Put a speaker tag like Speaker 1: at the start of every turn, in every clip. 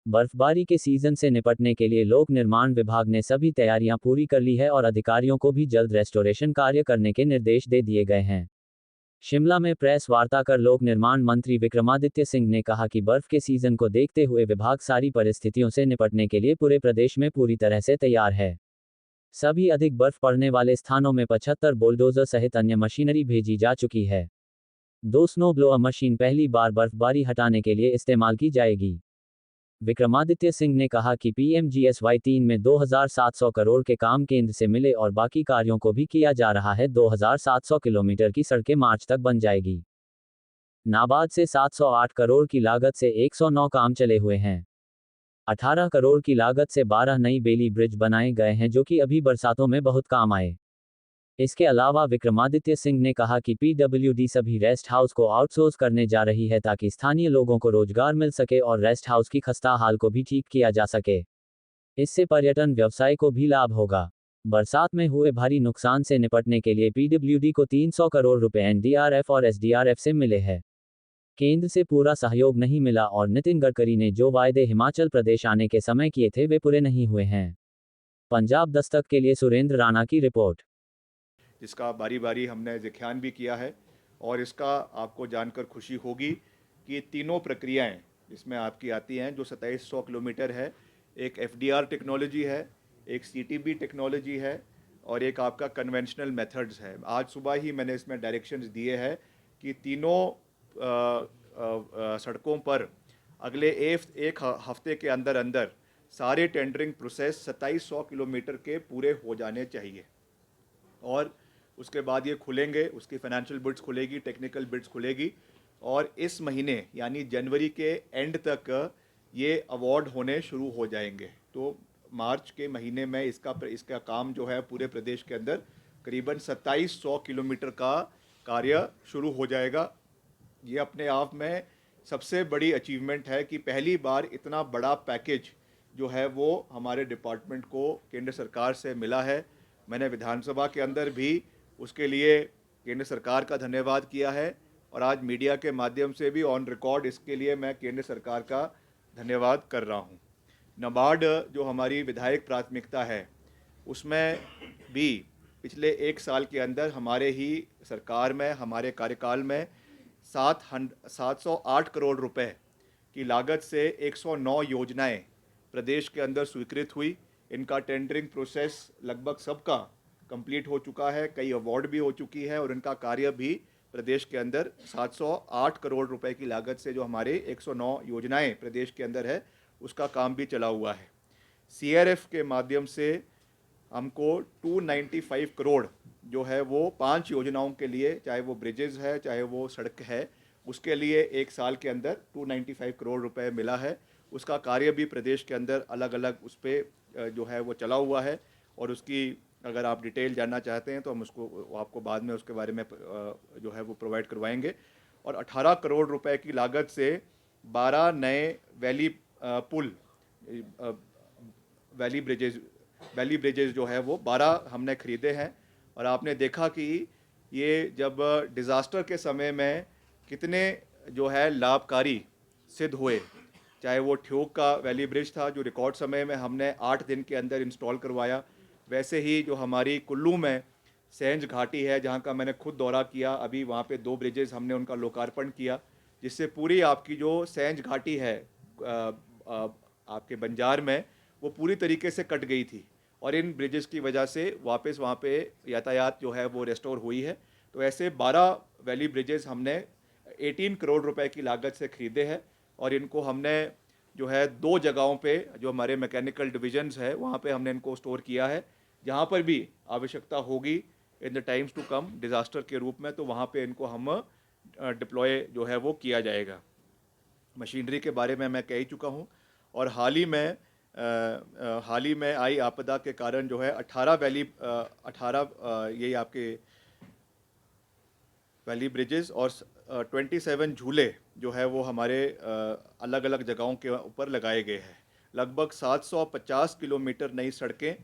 Speaker 1: बर्फबारी के सीजन से निपटने के लिए लोक निर्माण विभाग ने सभी तैयारियां पूरी कर ली है और अधिकारियों को भी जल्द रेस्टोरेशन कार्य करने के निर्देश दे दिए गए हैं। शिमला में प्रेस वार्ता कर लोक निर्माण मंत्री विक्रमादित्य सिंह ने कहा कि बर्फ के सीजन को देखते हुए विभाग सारी परिस्थितियों से निपटने के लिए पूरे प्रदेश में पूरी तरह से तैयार है। सभी अधिक बर्फ पड़ने वाले स्थानों में 75 बुलडोजर सहित अन्य मशीनरी भेजी जा चुकी है। 2 स्नो ब्लोअर मशीन पहली बार बर्फबारी हटाने के लिए इस्तेमाल की जाएगी। विक्रमादित्य सिंह ने कहा कि पीएमजीएसवाई 3 में 2700 करोड़ के काम केंद्र से मिले और बाकी कार्यों को भी किया जा रहा है। 2700 किलोमीटर की सड़कें मार्च तक बन जाएगी। नाबार्ड से 708 करोड़ की लागत से 109 काम चले हुए हैं। 18 करोड़ की लागत से 12 नई बेली ब्रिज बनाए गए हैं जो कि अभी बरसातों में बहुत काम आए। इसके अलावा विक्रमादित्य सिंह ने कहा कि पीडब्ल्यूडी सभी रेस्ट हाउस को आउटसोर्स करने जा रही है ताकि स्थानीय लोगों को रोजगार मिल सके और रेस्ट हाउस की खस्ता हाल को भी ठीक किया जा सके। इससे पर्यटन व्यवसाय को भी लाभ होगा। बरसात में हुए भारी नुकसान से निपटने के लिए पीडब्ल्यूडी को 300 करोड़ रुपए एनडीआरएफ और एसडीआरएफ से मिले हैं। केंद्र से पूरा सहयोग नहीं मिला और नितिन गडकरी ने जो वायदे हिमाचल प्रदेश आने के समय किए थे वे पूरे नहीं हुए हैं। पंजाब दस्तक के लिए सुरेंद्र राणा की रिपोर्ट।
Speaker 2: जिसका बारी बारी हमने ज़िक्र भी किया है और इसका आपको जानकर खुशी होगी कि तीनों प्रक्रियाएं इसमें आपकी आती हैं जो 2700 किलोमीटर है। एक एफडीआर टेक्नोलॉजी है, एक सीटीबी टेक्नोलॉजी है और एक आपका कन्वेंशनल मेथड्स है। आज सुबह ही मैंने इसमें डायरेक्शंस दिए हैं कि तीनों सड़कों पर अगले एक हफ्ते के अंदर अंदर सारे टेंडरिंग प्रोसेस 2700 किलोमीटर के पूरे हो जाने चाहिए और उसके बाद ये खुलेंगे, उसकी फाइनेंशियल बिड्स खुलेगी, टेक्निकल बिड्स खुलेगी और इस महीने यानी जनवरी के एंड तक ये अवार्ड होने शुरू हो जाएंगे। तो मार्च के महीने में इसका काम जो है पूरे प्रदेश के अंदर करीबन 2700 किलोमीटर का कार्य शुरू हो जाएगा। ये अपने आप में सबसे बड़ी अचीवमेंट है कि पहली बार इतना बड़ा पैकेज जो है वो हमारे डिपार्टमेंट को केंद्र सरकार से मिला है। मैंने विधानसभा के अंदर भी उसके लिए केंद्र सरकार का धन्यवाद किया है और आज मीडिया के माध्यम से भी ऑन रिकॉर्ड इसके लिए मैं केंद्र सरकार का धन्यवाद कर रहा हूँ। नाबार्ड जो हमारी विधायक प्राथमिकता है उसमें भी पिछले 1 साल के अंदर हमारे ही सरकार में, हमारे कार्यकाल में 708 करोड़ रुपए की लागत से 109 योजनाएं प्रदेश के अंदर स्वीकृत हुई। इनका टेंडरिंग प्रोसेस लगभग सबका कंप्लीट हो चुका है, कई अवार्ड भी हो चुकी है और इनका कार्य भी प्रदेश के अंदर 708 करोड़ रुपए की लागत से जो हमारे 109 योजनाएं प्रदेश के अंदर है उसका काम भी चला हुआ है। सीआरएफ के माध्यम से हमको 295 करोड़ जो है वो 5 योजनाओं के लिए, चाहे वो ब्रिजेज़ है चाहे वो सड़क है, उसके लिए 1 साल के अंदर 295 करोड़ रुपए मिला है। उसका कार्य भी प्रदेश के अंदर अलग अलग उस पर जो है वो चला हुआ है और उसकी अगर आप डिटेल जानना चाहते हैं तो हम उसको आपको बाद में उसके बारे में जो है वो प्रोवाइड करवाएंगे। और 18 करोड़ रुपए की लागत से 12 नए पुल वैली ब्रिजेज जो है वो 12 हमने खरीदे हैं। और आपने देखा कि ये जब डिज़ास्टर के समय में कितने जो है लाभकारी सिद्ध हुए, चाहे वो ठियोग का वैली ब्रिज था जो रिकॉर्ड समय में हमने 8 दिन के अंदर इंस्टॉल करवाया, वैसे ही जो हमारी कुल्लू में सेंज घाटी है जहाँ का मैंने खुद दौरा किया, अभी वहाँ पे 2 ब्रिजेज़ हमने उनका लोकार्पण किया जिससे पूरी आपकी जो सेंज घाटी है आपके बंजार में वो पूरी तरीके से कट गई थी और इन ब्रिजेस की वजह से वापस वहाँ पे यातायात जो है वो रेस्टोर हुई है। तो ऐसे 12 वैली ब्रिजेस हमने 18 करोड़ रुपए की लागत से खरीदे हैं और इनको हमने जो है 2 जगहों पे जो हमारे मैकेनिकल डिविजन्स है वहाँ पे हमने इनको स्टोर किया है। जहाँ पर भी आवश्यकता होगी in the times to come disaster के रूप में तो वहाँ पे इनको हम डिप्लॉय जो है वो किया जाएगा। मशीनरी के बारे में मैं कह ही चुका हूँ और हाल ही में आई आपदा के कारण जो है 18 ये आपके वैली ब्रिजेस और 27 झूले जो है वो हमारे अलग अलग जगहों के ऊपर लगाए गए हैं। लगभग 750 किलोमीटर नई सड़कें,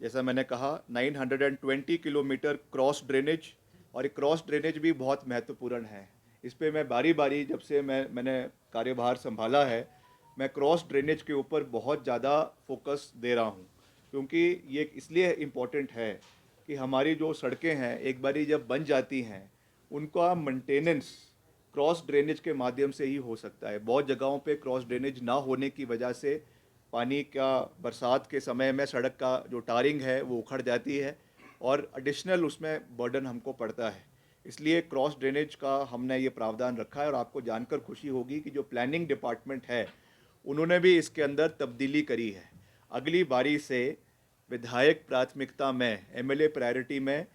Speaker 2: जैसा मैंने कहा 920 किलोमीटर क्रॉस ड्रेनेज, और क्रॉस ड्रेनेज भी बहुत महत्वपूर्ण है। इस पर मैं बारी बारी जब से मैंने कार्यभार संभाला है मैं क्रॉस ड्रेनेज के ऊपर बहुत ज़्यादा फोकस दे रहा हूँ, क्योंकि ये इसलिए इम्पोर्टेंट है कि हमारी जो सड़कें हैं एक बारी जब बन जाती हैं, उनका मेंटेनेंस क्रॉस ड्रेनेज के माध्यम से ही हो सकता है। बहुत जगहों पे क्रॉस ड्रेनेज ना होने की वजह से पानी का बरसात के समय में सड़क का जो टारिंग है वो उखड़ जाती है और एडिशनल उसमें बर्डन हमको पड़ता है। इसलिए क्रॉस ड्रेनेज का हमने ये प्रावधान रखा है और आपको जानकर खुशी होगी कि जो प्लानिंग डिपार्टमेंट है उन्होंने भी इसके अंदर तब्दीली करी है। अगली बारी से विधायक प्राथमिकता में, एमएलए प्रायोरिटी में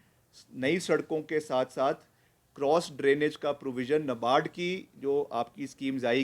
Speaker 2: नई सड़कों के साथ साथ क्रॉस ड्रेनेज का प्रोविज़न नाबार्ड की जो आपकी स्कीम्स आई